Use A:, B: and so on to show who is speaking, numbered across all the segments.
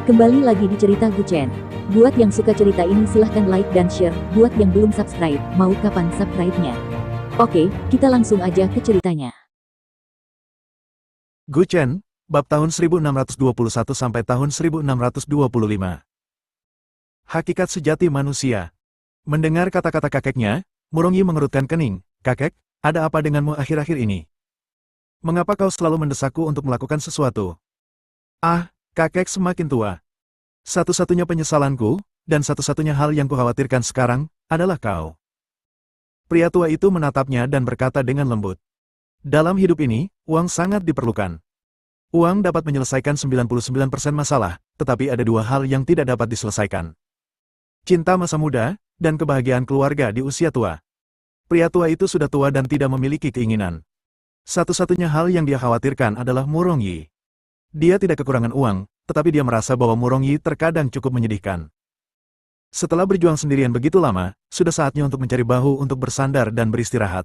A: Kembali lagi di cerita Guchen. Buat yang suka cerita ini silahkan like dan share. Buat yang belum subscribe, mau kapan subscribe-nya? Oke, kita langsung aja ke ceritanya.
B: Guchen, bab tahun 1621 sampai tahun 1625. Hakikat sejati manusia. Mendengar kata-kata kakeknya, Murongyi mengerutkan kening. Kakek, ada apa denganmu akhir-akhir ini? Mengapa kau selalu mendesakku untuk melakukan sesuatu? Ah, kakek semakin tua. Satu-satunya penyesalanku, dan satu-satunya hal yang kukhawatirkan sekarang, adalah kau. Pria tua itu menatapnya dan berkata dengan lembut. Dalam hidup ini, uang sangat diperlukan. Uang dapat menyelesaikan 99% masalah, tetapi ada dua hal yang tidak dapat diselesaikan. Cinta masa muda, dan kebahagiaan keluarga di usia tua. Pria tua itu sudah tua dan tidak memiliki keinginan. Satu-satunya hal yang dia khawatirkan adalah Murongyi. Dia tidak kekurangan uang, tetapi dia merasa bahwa Murongyi terkadang cukup menyedihkan. Setelah berjuang sendirian begitu lama, sudah saatnya untuk mencari bahu untuk bersandar dan beristirahat.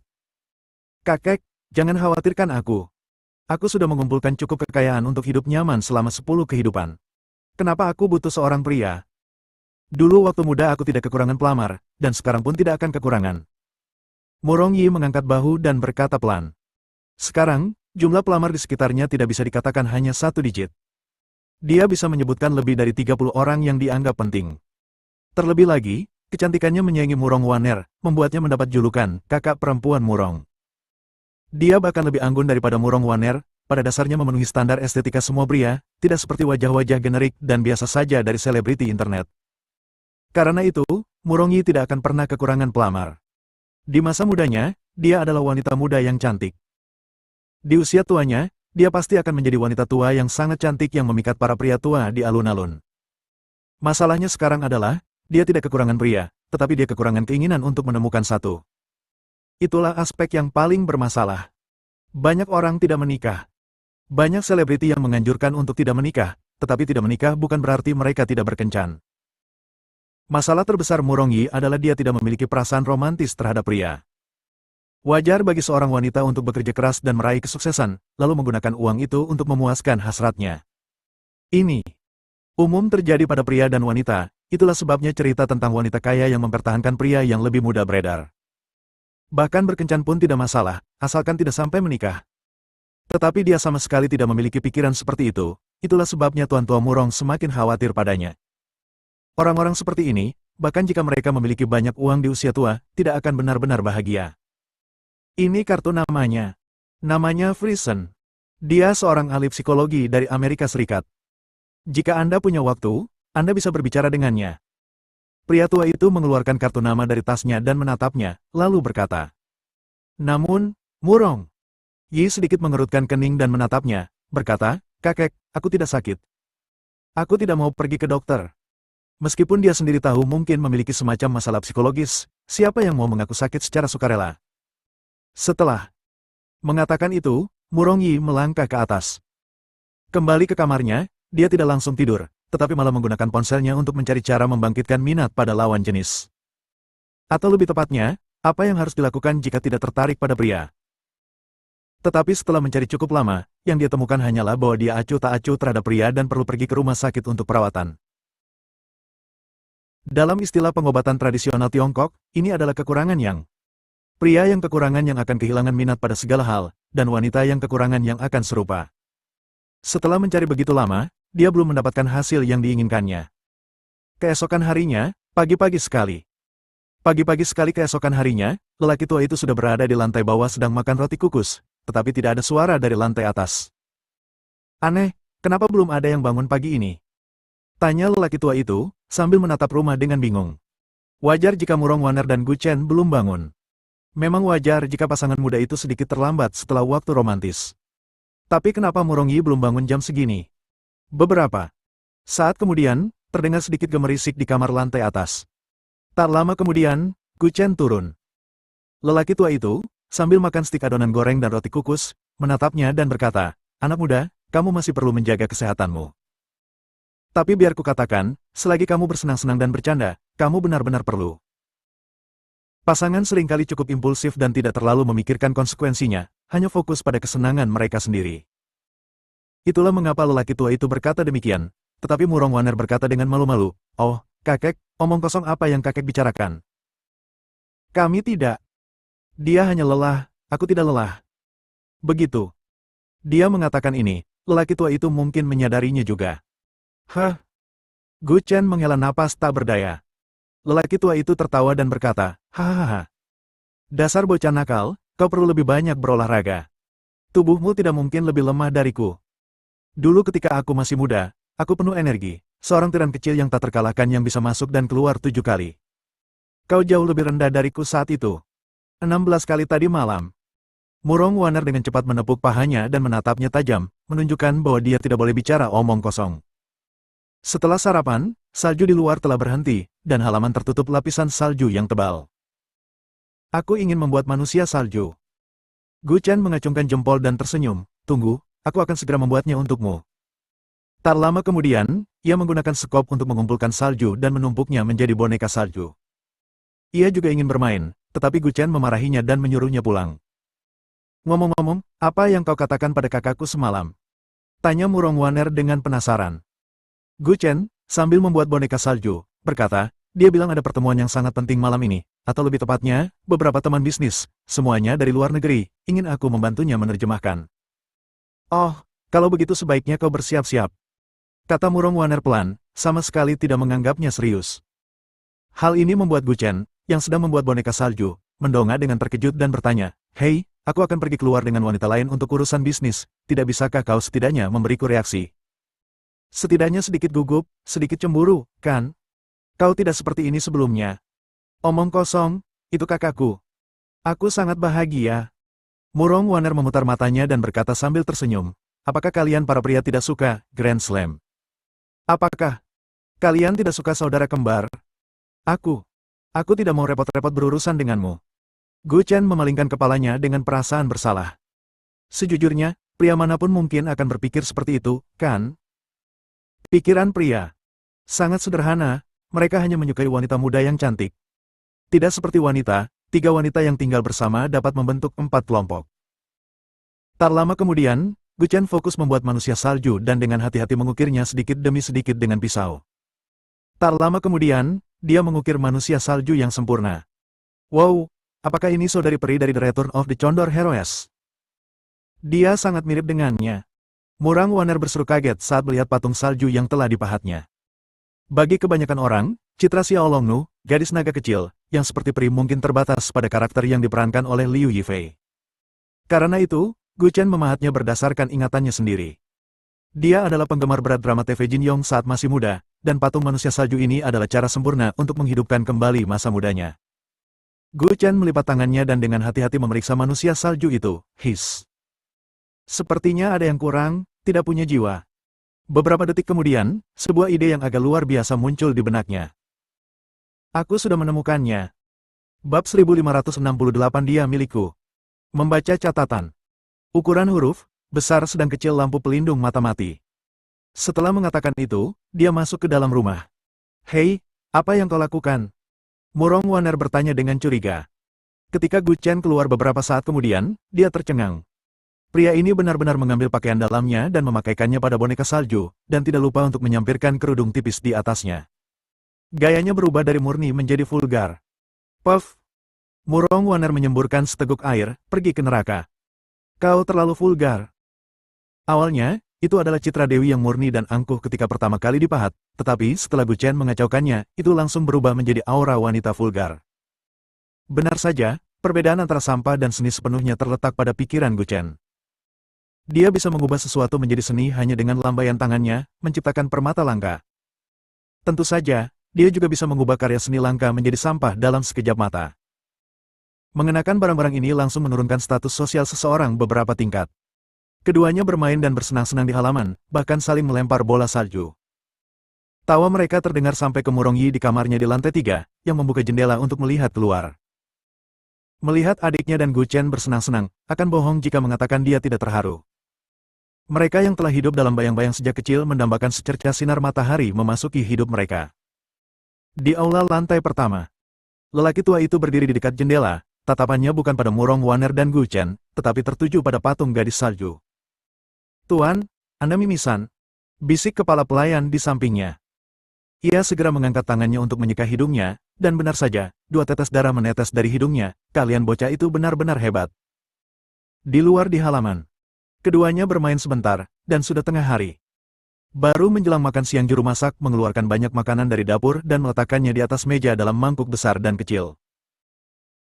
B: Kakek, jangan khawatirkan aku. Aku sudah mengumpulkan cukup kekayaan untuk hidup nyaman selama 10 kehidupan. Kenapa aku butuh seorang pria? Dulu waktu muda aku tidak kekurangan pelamar, dan sekarang pun tidak akan kekurangan. Murongyi mengangkat bahu dan berkata pelan. Sekarang, jumlah pelamar di sekitarnya tidak bisa dikatakan hanya 1 digit. Dia bisa menyebutkan lebih dari 30 orang yang dianggap penting. Terlebih lagi, kecantikannya menyaingi Murong Waner, membuatnya mendapat julukan, kakak perempuan Murong. Dia bahkan lebih anggun daripada Murong Waner, pada dasarnya memenuhi standar estetika semua pria, tidak seperti wajah-wajah generik dan biasa saja dari selebriti internet. Karena itu, Murongyi tidak akan pernah kekurangan pelamar. Di masa mudanya, dia adalah wanita muda yang cantik. Di usia tuanya, dia pasti akan menjadi wanita tua yang sangat cantik yang memikat para pria tua di alun-alun. Masalahnya sekarang adalah, dia tidak kekurangan pria, tetapi dia kekurangan keinginan untuk menemukan satu. Itulah aspek yang paling bermasalah. Banyak orang tidak menikah. Banyak selebriti yang menganjurkan untuk tidak menikah, tetapi tidak menikah bukan berarti mereka tidak berkencan. Masalah terbesar Murongyi adalah dia tidak memiliki perasaan romantis terhadap pria. Wajar bagi seorang wanita untuk bekerja keras dan meraih kesuksesan, lalu menggunakan uang itu untuk memuaskan hasratnya. Ini umum terjadi pada pria dan wanita, itulah sebabnya cerita tentang wanita kaya yang mempertahankan pria yang lebih muda beredar. Bahkan berkencan pun tidak masalah, asalkan tidak sampai menikah. Tetapi dia sama sekali tidak memiliki pikiran seperti itu, itulah sebabnya Tuan Tua Murong semakin khawatir padanya. Orang-orang seperti ini, bahkan jika mereka memiliki banyak uang di usia tua, tidak akan benar-benar bahagia. Ini kartu namanya. Namanya Friesen. Dia seorang ahli psikologi dari Amerika Serikat. Jika Anda punya waktu, Anda bisa berbicara dengannya. Pria tua itu mengeluarkan kartu nama dari tasnya dan menatapnya, lalu berkata. Namun, Murong. Yi sedikit mengerutkan kening dan menatapnya, berkata, kakek, aku tidak sakit. Aku tidak mau pergi ke dokter. Meskipun dia sendiri tahu mungkin memiliki semacam masalah psikologis, siapa yang mau mengaku sakit secara sukarela? Setelah mengatakan itu, Murongyi melangkah ke atas. Kembali ke kamarnya, dia tidak langsung tidur, tetapi malah menggunakan ponselnya untuk mencari cara membangkitkan minat pada lawan jenis. Atau lebih tepatnya, apa yang harus dilakukan jika tidak tertarik pada pria. Tetapi setelah mencari cukup lama, yang dia temukan hanyalah bahwa dia acuh tak acuh terhadap pria dan perlu pergi ke rumah sakit untuk perawatan. Dalam istilah pengobatan tradisional Tiongkok, ini adalah kekurangan yang. Pria yang kekurangan yang akan kehilangan minat pada segala hal, dan wanita yang kekurangan yang akan serupa. Setelah mencari begitu lama, dia belum mendapatkan hasil yang diinginkannya. Keesokan harinya, pagi-pagi sekali. Pagi-pagi sekali keesokan harinya, lelaki tua itu sudah berada di lantai bawah sedang makan roti kukus, tetapi tidak ada suara dari lantai atas. Aneh, kenapa belum ada yang bangun pagi ini? Tanya lelaki tua itu, sambil menatap rumah dengan bingung. Wajar jika Murong Waner dan Guchen belum bangun. Memang wajar jika pasangan muda itu sedikit terlambat setelah waktu romantis. Tapi kenapa Murongyi belum bangun jam segini? Beberapa saat kemudian, terdengar sedikit gemerisik di kamar lantai atas. Tak lama kemudian, Guchen turun. Lelaki tua itu, sambil makan stik adonan goreng dan roti kukus, menatapnya dan berkata, anak muda, kamu masih perlu menjaga kesehatanmu. Tapi biar kukatakan, selagi kamu bersenang-senang dan bercanda, kamu benar-benar perlu. Pasangan seringkali cukup impulsif dan tidak terlalu memikirkan konsekuensinya, hanya fokus pada kesenangan mereka sendiri. Itulah mengapa lelaki tua itu berkata demikian, tetapi Murong Waner berkata dengan malu-malu, "Oh, kakek, omong kosong apa yang kakek bicarakan? Kami tidak. Dia hanya lelah, aku tidak lelah." Begitu. Dia mengatakan ini, lelaki tua itu mungkin menyadarinya juga. Hah? Gu Chen menghela napas tak berdaya. Lelaki tua itu tertawa dan berkata, "Hahaha. Dasar bocah nakal, kau perlu lebih banyak berolahraga. Tubuhmu tidak mungkin lebih lemah dariku. Dulu ketika aku masih muda, aku penuh energi, seorang tiran kecil yang tak terkalahkan yang bisa masuk dan keluar 7 kali. Kau jauh lebih rendah dariku saat itu. 16 kali tadi malam." Murong Waner dengan cepat menepuk pahanya dan menatapnya tajam, menunjukkan bahwa dia tidak boleh bicara omong kosong. Setelah sarapan, salju di luar telah berhenti, dan halaman tertutup lapisan salju yang tebal. "Aku ingin membuat manusia salju." Gu Chen mengacungkan jempol dan tersenyum. "Tunggu, aku akan segera membuatnya untukmu." Tak lama kemudian, ia menggunakan sekop untuk mengumpulkan salju dan menumpuknya menjadi boneka salju. Ia juga ingin bermain, tetapi Gu Chen memarahinya dan menyuruhnya pulang. "Ngomong-ngomong, apa yang kau katakan pada kakakku semalam?" tanya Murong Waner dengan penasaran. Gu Chen, sambil membuat boneka salju, berkata, "Dia bilang ada pertemuan yang sangat penting malam ini, atau lebih tepatnya, beberapa teman bisnis, semuanya dari luar negeri, ingin aku membantunya menerjemahkan." "Oh, kalau begitu sebaiknya kau bersiap-siap," kata Murong Waner pelan, sama sekali tidak menganggapnya serius. Hal ini membuat Gu Chen, yang sedang membuat boneka salju, mendongak dengan terkejut dan bertanya, "Hei, aku akan pergi keluar dengan wanita lain untuk urusan bisnis, tidak bisakah kau setidaknya memberiku reaksi? Setidaknya sedikit gugup, sedikit cemburu, kan? Kau tidak seperti ini sebelumnya." "Omong kosong, itu kakakku. Aku sangat bahagia." Murong Waner memutar matanya dan berkata sambil tersenyum, "Apakah kalian para pria tidak suka Grand Slam? Apakah kalian tidak suka saudara kembar? Aku tidak mau repot-repot berurusan denganmu." Gu Chen memalingkan kepalanya dengan perasaan bersalah. Sejujurnya, pria manapun mungkin akan berpikir seperti itu, kan? Pikiran pria sangat sederhana, mereka hanya menyukai wanita muda yang cantik. Tidak seperti wanita, 3 wanita yang tinggal bersama dapat membentuk 4 kelompok. Tak lama kemudian, Gu Chen fokus membuat manusia salju dan dengan hati-hati mengukirnya sedikit demi sedikit dengan pisau. Tak lama kemudian, dia mengukir manusia salju yang sempurna. "Wow, apakah ini saudari peri dari The Return of the Condor Heroes? Dia sangat mirip dengannya." Murong Waner berseru kaget saat melihat patung salju yang telah dipahatnya. Bagi kebanyakan orang, citra Xiao Longnu, gadis naga kecil, yang seperti peri mungkin terbatas pada karakter yang diperankan oleh Liu Yifei. Karena itu, Gu Chen memahatnya berdasarkan ingatannya sendiri. Dia adalah penggemar berat drama TV Jin Yong saat masih muda, dan patung manusia salju ini adalah cara sempurna untuk menghidupkan kembali masa mudanya. Gu Chen melipat tangannya dan dengan hati-hati memeriksa manusia salju itu, "His. Sepertinya ada yang kurang, tidak punya jiwa." Beberapa detik kemudian, sebuah ide yang agak luar biasa muncul di benaknya. "Aku sudah menemukannya. Bab 1568 dia milikku." Membaca catatan. Ukuran huruf, besar sedang kecil lampu pelindung mata mati. Setelah mengatakan itu, dia masuk ke dalam rumah. "Hei, apa yang kau lakukan?" Murong Waner bertanya dengan curiga. Ketika Gu Chen keluar beberapa saat kemudian, dia tercengang. Pria ini benar-benar mengambil pakaian dalamnya dan memakaikannya pada boneka salju, dan tidak lupa untuk menyampirkan kerudung tipis di atasnya. Gayanya berubah dari murni menjadi vulgar. "Puff!" Murong Waner menyemburkan seteguk air, "Pergi ke neraka. Kau terlalu vulgar." Awalnya, itu adalah citra Dewi yang murni dan angkuh ketika pertama kali dipahat, tetapi setelah Gu Chen mengacaukannya, itu langsung berubah menjadi aura wanita vulgar. Benar saja, perbedaan antara sampah dan seni sepenuhnya terletak pada pikiran Gu Chen. Dia bisa mengubah sesuatu menjadi seni hanya dengan lambaian tangannya, menciptakan permata langka. Tentu saja, dia juga bisa mengubah karya seni langka menjadi sampah dalam sekejap mata. Mengenakan barang-barang ini langsung menurunkan status sosial seseorang beberapa tingkat. Keduanya bermain dan bersenang-senang di halaman, bahkan saling melempar bola salju. Tawa mereka terdengar sampai ke Murong Yi di kamarnya di lantai 3, yang membuka jendela untuk melihat keluar. Melihat adiknya dan Gu Chen bersenang-senang, akan bohong jika mengatakan dia tidak terharu. Mereka yang telah hidup dalam bayang-bayang sejak kecil mendambakan secercah sinar matahari memasuki hidup mereka. Di aula lantai pertama, lelaki tua itu berdiri di dekat jendela, tatapannya bukan pada Murong Waner dan Gu Chen, tetapi tertuju pada patung gadis salju. "Tuan, Anda mimisan." Bisik kepala pelayan di sampingnya. Ia segera mengangkat tangannya untuk menyeka hidungnya, dan benar saja, 2 tetes darah menetes dari hidungnya. Kalian bocah itu benar-benar hebat. Di luar di halaman, keduanya bermain sebentar, dan sudah tengah hari. Baru menjelang makan siang juru masak mengeluarkan banyak makanan dari dapur dan meletakkannya di atas meja dalam mangkuk besar dan kecil.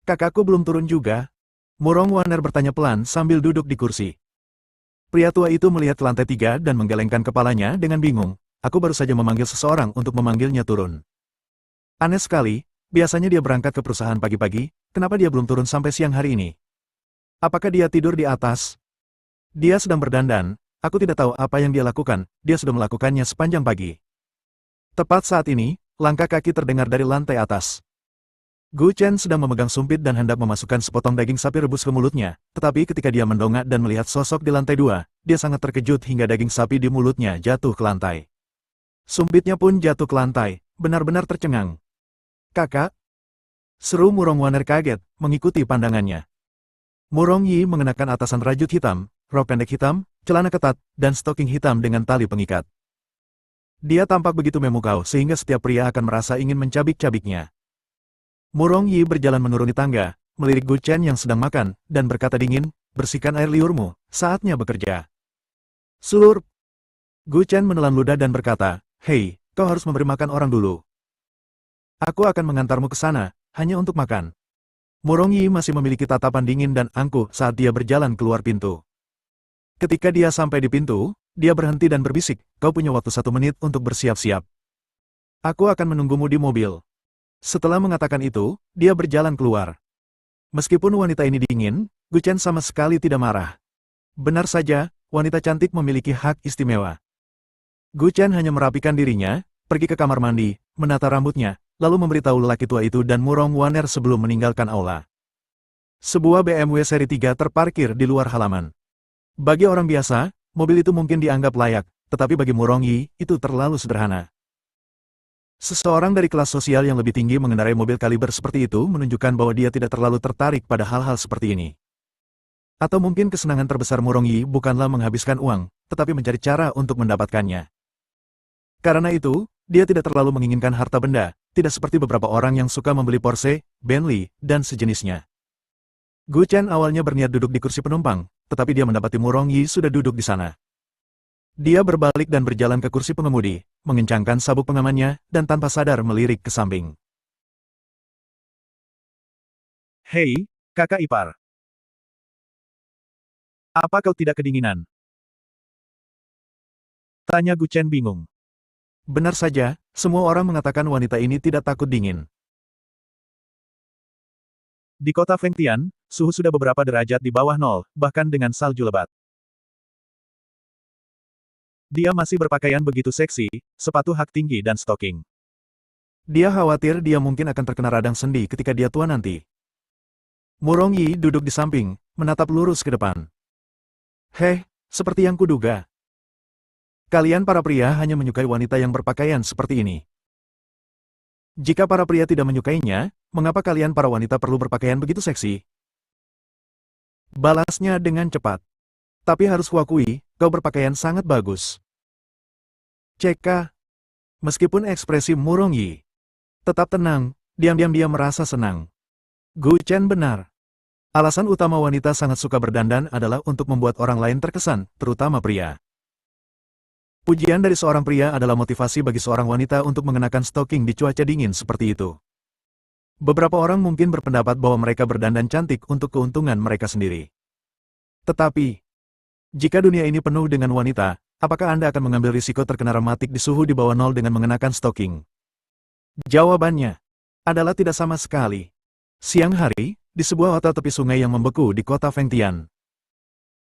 B: Kakakku belum turun juga? Murong Waner bertanya pelan sambil duduk di kursi. Pria tua itu melihat ke lantai 3 dan menggelengkan kepalanya dengan bingung. Aku baru saja memanggil seseorang untuk memanggilnya turun. Aneh sekali, biasanya dia berangkat ke perusahaan pagi-pagi, kenapa dia belum turun sampai siang hari ini? Apakah dia tidur di atas? Dia sedang berdandan. Aku tidak tahu apa yang dia lakukan, dia sudah melakukannya sepanjang pagi. Tepat saat ini, langkah kaki terdengar dari lantai atas. Gu Chen sedang memegang sumpit dan hendak memasukkan sepotong daging sapi rebus ke mulutnya, tetapi ketika dia mendongak dan melihat sosok di lantai 2, dia sangat terkejut hingga daging sapi di mulutnya jatuh ke lantai. Sumpitnya pun jatuh ke lantai, benar-benar tercengang. Kakak? Seru Murong Waner kaget, mengikuti pandangannya. Murong Yi mengenakan atasan rajut hitam, rok pendek hitam, celana ketat, dan stoking hitam dengan tali pengikat. Dia tampak begitu memukau sehingga setiap pria akan merasa ingin mencabik-cabiknya. Murong Yi berjalan menuruni tangga, melirik Gu Chen yang sedang makan, dan berkata dingin, bersihkan air liurmu, saatnya bekerja. Slurp! Gu Chen menelan ludah dan berkata, hei, kau harus memberi makan orang dulu. Aku akan mengantarmu ke sana, hanya untuk makan. Murong Yi masih memiliki tatapan dingin dan angkuh saat dia berjalan keluar pintu. Ketika dia sampai di pintu, dia berhenti dan berbisik, kau punya waktu 1 menit untuk bersiap-siap. Aku akan menunggumu di mobil. Setelah mengatakan itu, dia berjalan keluar. Meskipun wanita ini dingin, Gu Chen sama sekali tidak marah. Benar saja, wanita cantik memiliki hak istimewa. Gu Chen hanya merapikan dirinya, pergi ke kamar mandi, menata rambutnya, lalu memberitahu lelaki tua itu dan Murong Waner sebelum meninggalkan aula. Sebuah BMW seri 3 terparkir di luar halaman. Bagi orang biasa, mobil itu mungkin dianggap layak, tetapi bagi Murong Yi, itu terlalu sederhana. Seseorang dari kelas sosial yang lebih tinggi mengendarai mobil kaliber seperti itu menunjukkan bahwa dia tidak terlalu tertarik pada hal-hal seperti ini. Atau mungkin kesenangan terbesar Murong Yi bukanlah menghabiskan uang, tetapi mencari cara untuk mendapatkannya. Karena itu, dia tidak terlalu menginginkan harta benda, tidak seperti beberapa orang yang suka membeli Porsche, Bentley, dan sejenisnya. Gu Chen awalnya berniat duduk di kursi penumpang, tetapi dia mendapati Murong Yi sudah duduk di sana. Dia berbalik dan berjalan ke kursi pengemudi, mengencangkan sabuk pengamannya, dan tanpa sadar melirik ke samping. Hei, kakak ipar. Apa kau tidak kedinginan? Tanya Gu Chen bingung. Benar saja, semua orang mengatakan wanita ini tidak takut dingin. Di kota Fengtian, suhu sudah beberapa derajat di bawah nol, bahkan dengan salju lebat. Dia masih berpakaian begitu seksi, sepatu hak tinggi dan stoking. Dia khawatir dia mungkin akan terkena radang sendi ketika dia tua nanti. Murong Yi duduk di samping, menatap lurus ke depan. Heh, seperti yang kuduga. Kalian para pria hanya menyukai wanita yang berpakaian seperti ini. Jika para pria tidak menyukainya, mengapa kalian para wanita perlu berpakaian begitu seksi? Balasnya dengan cepat. Tapi harus kuakui, kau berpakaian sangat bagus. CK. Meskipun ekspresi Murong Yi tetap tenang, diam-diam dia merasa senang. Gu Chen benar. Alasan utama wanita sangat suka berdandan adalah untuk membuat orang lain terkesan, terutama pria. Pujian dari seorang pria adalah motivasi bagi seorang wanita untuk mengenakan stoking di cuaca dingin seperti itu. Beberapa orang mungkin berpendapat bahwa mereka berdandan cantik untuk keuntungan mereka sendiri. Tetapi, jika dunia ini penuh dengan wanita, apakah Anda akan mengambil risiko terkena rematik di suhu di bawah nol dengan mengenakan stoking? Jawabannya adalah tidak sama sekali. Siang hari, di sebuah hotel tepi sungai yang membeku di kota Fengtian.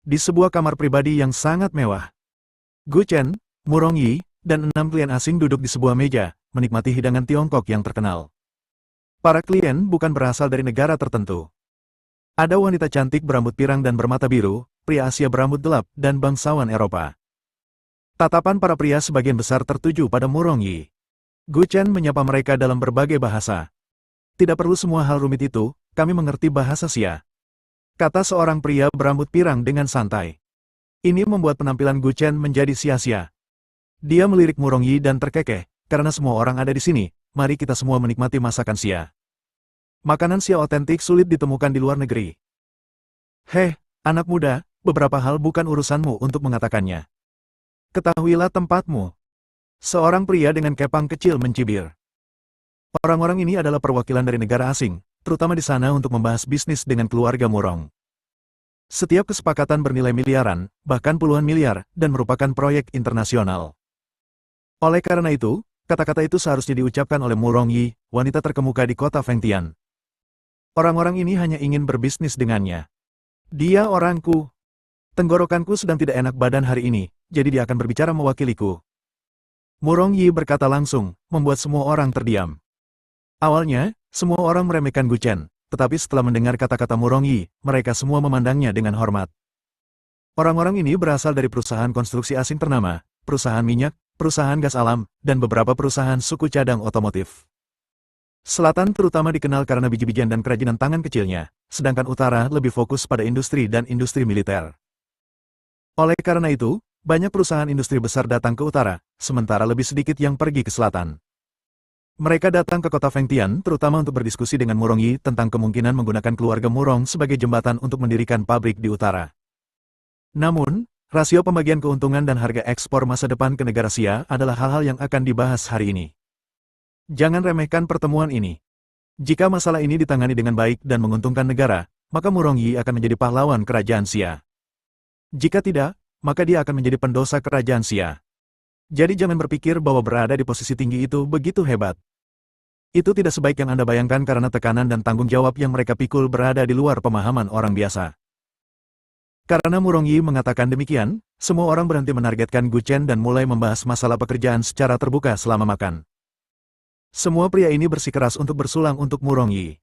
B: Di sebuah kamar pribadi yang sangat mewah. Gu Chen, Murong Yi, dan 6 klien asing duduk di sebuah meja, menikmati hidangan Tiongkok yang terkenal. Para klien bukan berasal dari negara tertentu. Ada wanita cantik berambut pirang dan bermata biru, pria Asia berambut gelap, dan bangsawan Eropa. Tatapan para pria sebagian besar tertuju pada Murong Yi. Gu Chen menyapa mereka dalam berbagai bahasa. Tidak perlu semua hal rumit itu, kami mengerti bahasa Sia. Kata seorang pria berambut pirang dengan santai. Ini membuat penampilan Gu Chen menjadi sia-sia. Dia melirik Murong Yi dan terkekeh, karena semua orang ada di sini, mari kita semua menikmati masakan Xia. Makanan Xia otentik sulit ditemukan di luar negeri. Heh, anak muda, beberapa hal bukan urusanmu untuk mengatakannya. Ketahuilah tempatmu. Seorang pria dengan kepang kecil mencibir. Orang-orang ini adalah perwakilan dari negara asing, terutama di sana untuk membahas bisnis dengan keluarga Murong. Setiap kesepakatan bernilai miliaran, bahkan puluhan miliar, dan merupakan proyek internasional. Oleh karena itu, kata-kata itu seharusnya diucapkan oleh Murong Yi, wanita terkemuka di kota Fengtian. Orang-orang ini hanya ingin berbisnis dengannya. Dia orangku. Tenggorokanku sedang tidak enak badan hari ini, jadi dia akan berbicara mewakiliku. Murong Yi berkata langsung, membuat semua orang terdiam. Awalnya, semua orang meremehkan Gu Chen, tetapi setelah mendengar kata-kata Murong Yi, mereka semua memandangnya dengan hormat. Orang-orang ini berasal dari perusahaan konstruksi asing ternama, perusahaan minyak, perusahaan gas alam, dan beberapa perusahaan suku cadang otomotif. Selatan terutama dikenal karena biji-bijian dan kerajinan tangan kecilnya, sedangkan utara lebih fokus pada industri dan industri militer. Oleh karena itu, banyak perusahaan industri besar datang ke utara, sementara lebih sedikit yang pergi ke selatan. Mereka datang ke kota Fengtian terutama untuk berdiskusi dengan Murong Yi tentang kemungkinan menggunakan keluarga Murong sebagai jembatan untuk mendirikan pabrik di utara. Namun, rasio pembagian keuntungan dan harga ekspor masa depan ke negara Xia adalah hal-hal yang akan dibahas hari ini. Jangan remehkan pertemuan ini. Jika masalah ini ditangani dengan baik dan menguntungkan negara, maka Murong Yi akan menjadi pahlawan kerajaan Xia. Jika tidak, maka dia akan menjadi pendosa kerajaan Xia. Jadi jangan berpikir bahwa berada di posisi tinggi itu begitu hebat. Itu tidak sebaik yang Anda bayangkan karena tekanan dan tanggung jawab yang mereka pikul berada di luar pemahaman orang biasa. Karena Murong Yi mengatakan demikian, semua orang berhenti menargetkan Gu Chen dan mulai membahas masalah pekerjaan secara terbuka selama makan. Semua pria ini bersikeras untuk bersulang untuk Murong Yi.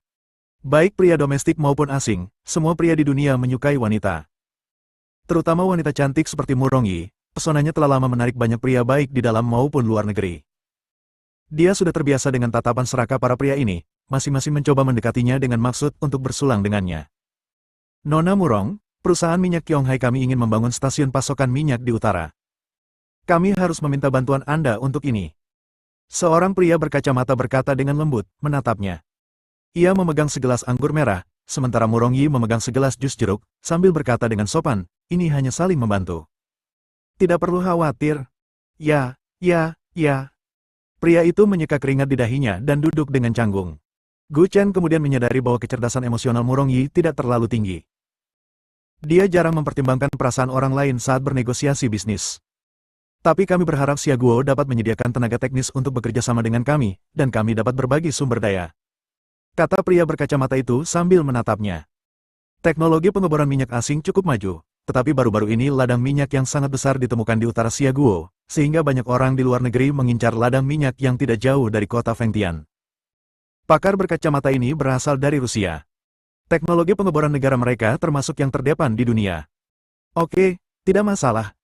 B: Baik pria domestik maupun asing, semua pria di dunia menyukai wanita. Terutama wanita cantik seperti Murong Yi, pesonanya telah lama menarik banyak pria baik di dalam maupun luar negeri. Dia sudah terbiasa dengan tatapan serakah para pria ini, masing-masing mencoba mendekatinya dengan maksud untuk bersulang dengannya. Nona Murong, perusahaan minyak Qionghai kami ingin membangun stasiun pasokan minyak di utara. Kami harus meminta bantuan Anda untuk ini. Seorang pria berkacamata berkata dengan lembut, menatapnya. Ia memegang segelas anggur merah, sementara Murong Yi memegang segelas jus jeruk, sambil berkata dengan sopan, ini hanya saling membantu. Tidak perlu khawatir. Ya. Pria itu menyeka keringat di dahinya dan duduk dengan canggung. Gu Chen kemudian menyadari bahwa kecerdasan emosional Murong Yi tidak terlalu tinggi. Dia jarang mempertimbangkan perasaan orang lain saat bernegosiasi bisnis. Tapi kami berharap Xia Guo dapat menyediakan tenaga teknis untuk bekerja sama dengan kami, dan kami dapat berbagi sumber daya. Kata pria berkacamata itu sambil menatapnya. Teknologi pengeboran minyak asing cukup maju, tetapi baru-baru ini ladang minyak yang sangat besar ditemukan di utara Xia Guo, sehingga banyak orang di luar negeri mengincar ladang minyak yang tidak jauh dari kota Fengtian. Pakar berkacamata ini berasal dari Rusia. Teknologi pengeboran negara mereka termasuk yang terdepan di dunia. Oke, tidak masalah.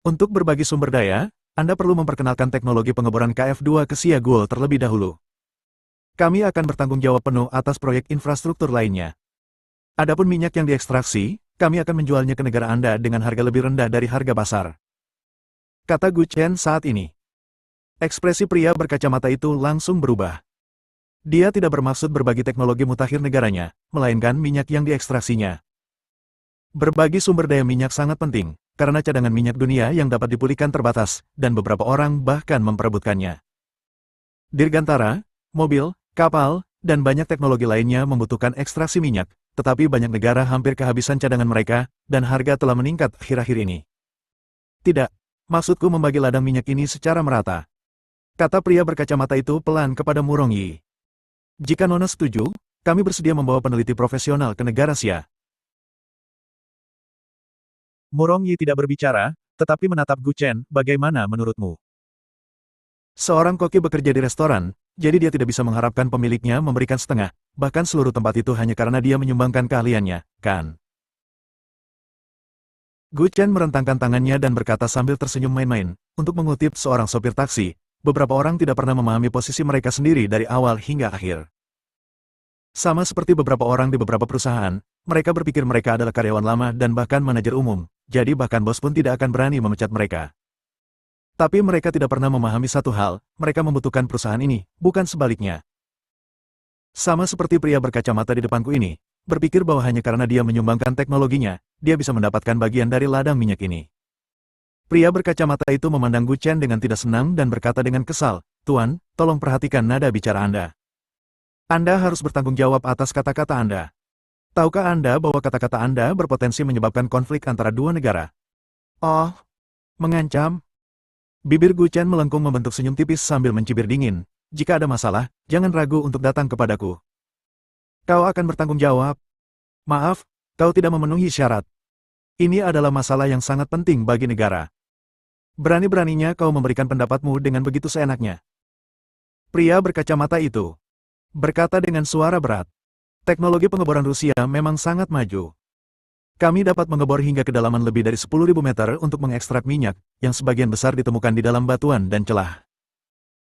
B: Untuk berbagi sumber daya, Anda perlu memperkenalkan teknologi pengeboran KF2 ke Xia Guo terlebih dahulu. Kami akan bertanggung jawab penuh atas proyek infrastruktur lainnya. Adapun minyak yang diekstraksi, kami akan menjualnya ke negara Anda dengan harga lebih rendah dari harga pasar. Kata Gu Chen saat ini. Ekspresi pria berkacamata itu langsung berubah. Dia tidak bermaksud berbagi teknologi mutakhir negaranya, melainkan minyak yang diekstraksinya. Berbagi sumber daya minyak sangat penting, karena cadangan minyak dunia yang dapat dipulihkan terbatas, dan beberapa orang bahkan memperebutkannya. Dirgantara, mobil, kapal, dan banyak teknologi lainnya membutuhkan ekstraksi minyak, tetapi banyak negara hampir kehabisan cadangan mereka, dan harga telah meningkat akhir-akhir ini. Tidak. Maksudku membagi ladang minyak ini secara merata. Kata pria berkacamata itu pelan kepada Murong Yi. Jika Nona setuju, kami bersedia membawa peneliti profesional ke negara Xia. Murong Yi tidak berbicara, tetapi menatap Gu Chen, bagaimana menurutmu? Seorang koki bekerja di restoran, jadi dia tidak bisa mengharapkan pemiliknya memberikan setengah, bahkan seluruh tempat itu hanya karena dia menyumbangkan keahliannya, kan? Gu Chen merentangkan tangannya dan berkata sambil tersenyum main-main, untuk mengutip seorang sopir taksi, beberapa orang tidak pernah memahami posisi mereka sendiri dari awal hingga akhir. Sama seperti beberapa orang di beberapa perusahaan, mereka berpikir mereka adalah karyawan lama dan bahkan manajer umum, jadi bahkan bos pun tidak akan berani memecat mereka. Tapi mereka tidak pernah memahami satu hal, mereka membutuhkan perusahaan ini, bukan sebaliknya. Sama seperti pria berkacamata di depanku ini, berpikir bahwa hanya karena dia menyumbangkan teknologinya, dia bisa mendapatkan bagian dari ladang minyak ini. Pria berkacamata itu memandang Gu Chen dengan tidak senang dan berkata dengan kesal, "Tuan, tolong perhatikan nada bicara Anda. Anda harus bertanggung jawab atas kata-kata Anda. Tahukah Anda bahwa kata-kata Anda berpotensi menyebabkan konflik antara dua negara?" "Oh, mengancam?" Bibir Gu Chen melengkung membentuk senyum tipis sambil mencibir dingin. "Jika ada masalah, jangan ragu untuk datang kepadaku. Kau akan bertanggung jawab." "Maaf, kau tidak memenuhi syarat. Ini adalah masalah yang sangat penting bagi negara. Berani-beraninya kau memberikan pendapatmu dengan begitu seenaknya." Pria berkacamata itu berkata dengan suara berat. "Teknologi pengeboran Rusia memang sangat maju. Kami dapat mengebor hingga kedalaman lebih dari 10.000 meter untuk mengekstrak minyak, yang sebagian besar ditemukan di dalam batuan dan celah.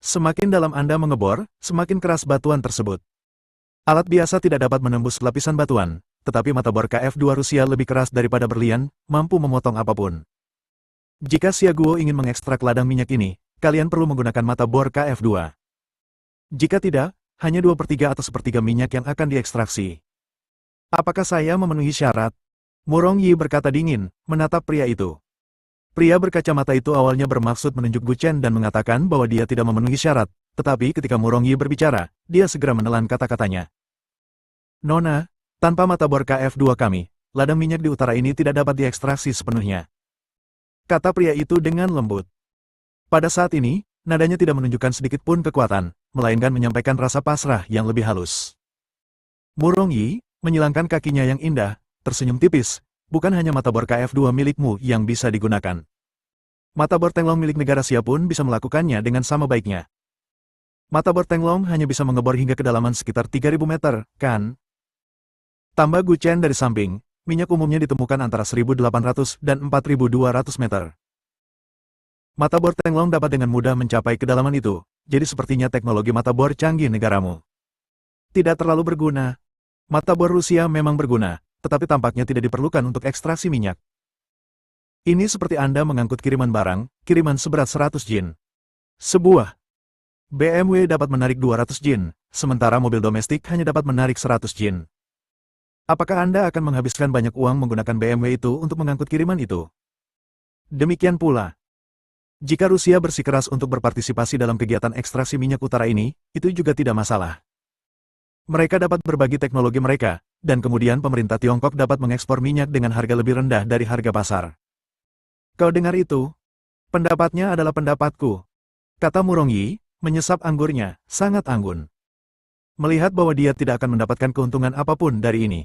B: Semakin dalam Anda mengebor, semakin keras batuan tersebut. Alat biasa tidak dapat menembus lapisan batuan, tetapi mata bor KF-2 Rusia lebih keras daripada berlian, mampu memotong apapun. Jika Xiaoguo ingin mengekstrak ladang minyak ini, kalian perlu menggunakan mata bor KF-2. Jika tidak, hanya 2/3 atau 1/3 minyak yang akan diekstraksi. Apakah saya memenuhi syarat?" Murong Yi berkata dingin, menatap pria itu. Pria berkacamata itu awalnya bermaksud menunjuk Gu Chen dan mengatakan bahwa dia tidak memenuhi syarat, tetapi ketika Murong Yi berbicara, dia segera menelan kata-katanya. "Nona, tanpa mata bor KF-2 kami, ladang minyak di utara ini tidak dapat diekstraksi sepenuhnya," kata pria itu dengan lembut. Pada saat ini, nadanya tidak menunjukkan sedikit pun kekuatan, melainkan menyampaikan rasa pasrah yang lebih halus. Murong Yi menyilangkan kakinya yang indah, tersenyum tipis. "Bukan hanya mata bor KF-2 milikmu yang bisa digunakan. Mata bor Tenglong milik negara Xia pun bisa melakukannya dengan sama baiknya. Mata bor Tenglong hanya bisa mengebor hingga kedalaman sekitar 3.000 meter, kan?" Tambah Gu Chen dari samping, minyak umumnya ditemukan antara 1.800 dan 4.200 meter. Mata bor Tenglong dapat dengan mudah mencapai kedalaman itu, jadi sepertinya teknologi mata bor canggih negaramu tidak terlalu berguna. Mata bor Rusia memang berguna, tetapi tampaknya tidak diperlukan untuk ekstraksi minyak. Ini seperti Anda mengangkut kiriman barang, kiriman seberat 100 jin. Sebuah BMW dapat menarik 200 jin, sementara mobil domestik hanya dapat menarik 100 jin. Apakah Anda akan menghabiskan banyak uang menggunakan BMW itu untuk mengangkut kiriman itu? Demikian pula, jika Rusia bersikeras untuk berpartisipasi dalam kegiatan ekstraksi minyak utara ini, itu juga tidak masalah. Mereka dapat berbagi teknologi mereka, dan kemudian pemerintah Tiongkok dapat mengekspor minyak dengan harga lebih rendah dari harga pasar. Kau dengar itu? Pendapatnya adalah pendapatku, kata Murong Yi, menyesap anggurnya, sangat anggun. Melihat bahwa dia tidak akan mendapatkan keuntungan apapun dari ini.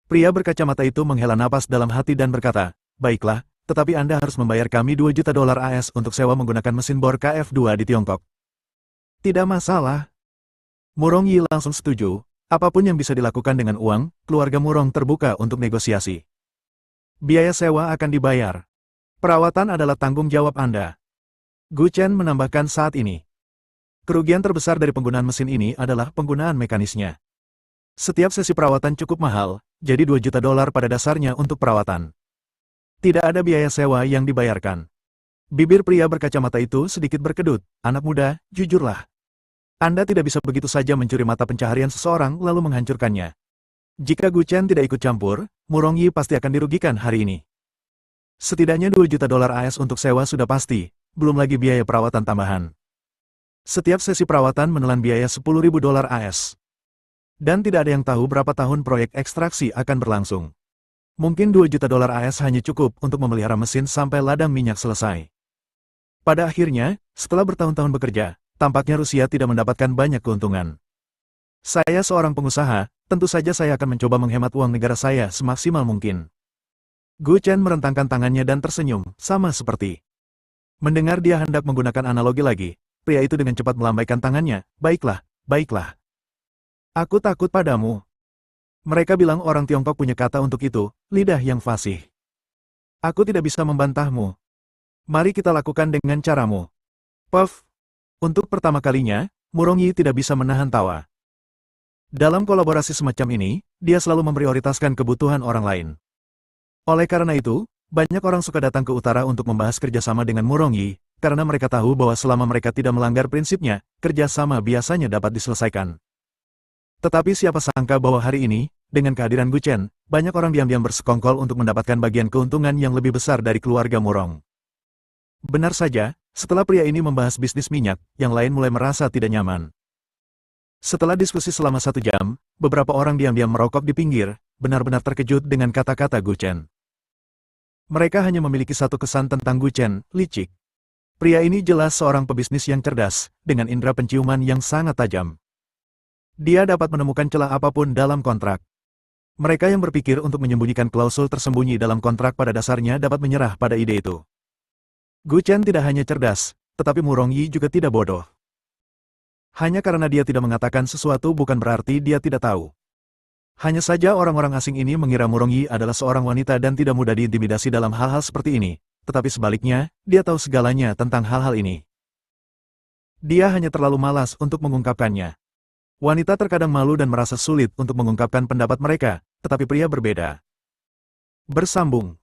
B: Pria berkacamata itu menghela napas dalam hati dan berkata, "Baiklah, tetapi Anda harus membayar kami $2 juta AS untuk sewa menggunakan mesin bor KF-2 di Tiongkok." "Tidak masalah." Murong Yi langsung setuju, apapun yang bisa dilakukan dengan uang, keluarga Murong terbuka untuk negosiasi. Biaya sewa akan dibayar. Perawatan adalah tanggung jawab Anda. Gu Chen menambahkan saat ini. Kerugian terbesar dari penggunaan mesin ini adalah penggunaan mekanisnya. Setiap sesi perawatan cukup mahal, jadi $2 juta pada dasarnya untuk perawatan. Tidak ada biaya sewa yang dibayarkan. Bibir pria berkacamata itu sedikit berkedut, "Anak muda, jujurlah. Anda tidak bisa begitu saja mencuri mata pencaharian seseorang lalu menghancurkannya." Jika Gu Chen tidak ikut campur, Murong Yi pasti akan dirugikan hari ini. Setidaknya $2 juta AS untuk sewa sudah pasti, belum lagi biaya perawatan tambahan. Setiap sesi perawatan menelan biaya $10.000 AS. Dan tidak ada yang tahu berapa tahun proyek ekstraksi akan berlangsung. Mungkin $2 juta AS hanya cukup untuk memelihara mesin sampai ladang minyak selesai. Pada akhirnya, setelah bertahun-tahun bekerja, tampaknya Rusia tidak mendapatkan banyak keuntungan. Saya seorang pengusaha, tentu saja saya akan mencoba menghemat uang negara saya semaksimal mungkin. Gu Chen merentangkan tangannya dan tersenyum, sama seperti. Mendengar dia hendak menggunakan analogi lagi, pria itu dengan cepat melambaikan tangannya, "Baiklah, baiklah. Aku takut padamu." Mereka bilang orang Tiongkok punya kata untuk itu, lidah yang fasih. "Aku tidak bisa membantahmu. Mari kita lakukan dengan caramu." Puff. Untuk pertama kalinya, Murong Yi tidak bisa menahan tawa. Dalam kolaborasi semacam ini, dia selalu memprioritaskan kebutuhan orang lain. Oleh karena itu, banyak orang suka datang ke utara untuk membahas kerjasama dengan Murong Yi, karena mereka tahu bahwa selama mereka tidak melanggar prinsipnya, kerja sama biasanya dapat diselesaikan. Tetapi siapa sangka bahwa hari ini, dengan kehadiran Gu Chen, banyak orang diam-diam bersekongkol untuk mendapatkan bagian keuntungan yang lebih besar dari keluarga Murong. Benar saja, setelah pria ini membahas bisnis minyak, yang lain mulai merasa tidak nyaman. Setelah diskusi selama 1 jam, beberapa orang diam-diam merokok di pinggir, benar-benar terkejut dengan kata-kata Gu Chen. Mereka hanya memiliki satu kesan tentang Gu Chen, licik. Pria ini jelas seorang pebisnis yang cerdas, dengan indera penciuman yang sangat tajam. Dia dapat menemukan celah apapun dalam kontrak. Mereka yang berpikir untuk menyembunyikan klausul tersembunyi dalam kontrak pada dasarnya dapat menyerah pada ide itu. Gu Chen tidak hanya cerdas, tetapi Murong Yi juga tidak bodoh. Hanya karena dia tidak mengatakan sesuatu bukan berarti dia tidak tahu. Hanya saja orang-orang asing ini mengira Murong Yi adalah seorang wanita dan tidak mudah diintimidasi dalam hal-hal seperti ini. Tetapi sebaliknya, dia tahu segalanya tentang hal-hal ini. Dia hanya terlalu malas untuk mengungkapkannya. Wanita terkadang malu dan merasa sulit untuk mengungkapkan pendapat mereka, tetapi pria berbeda. Bersambung.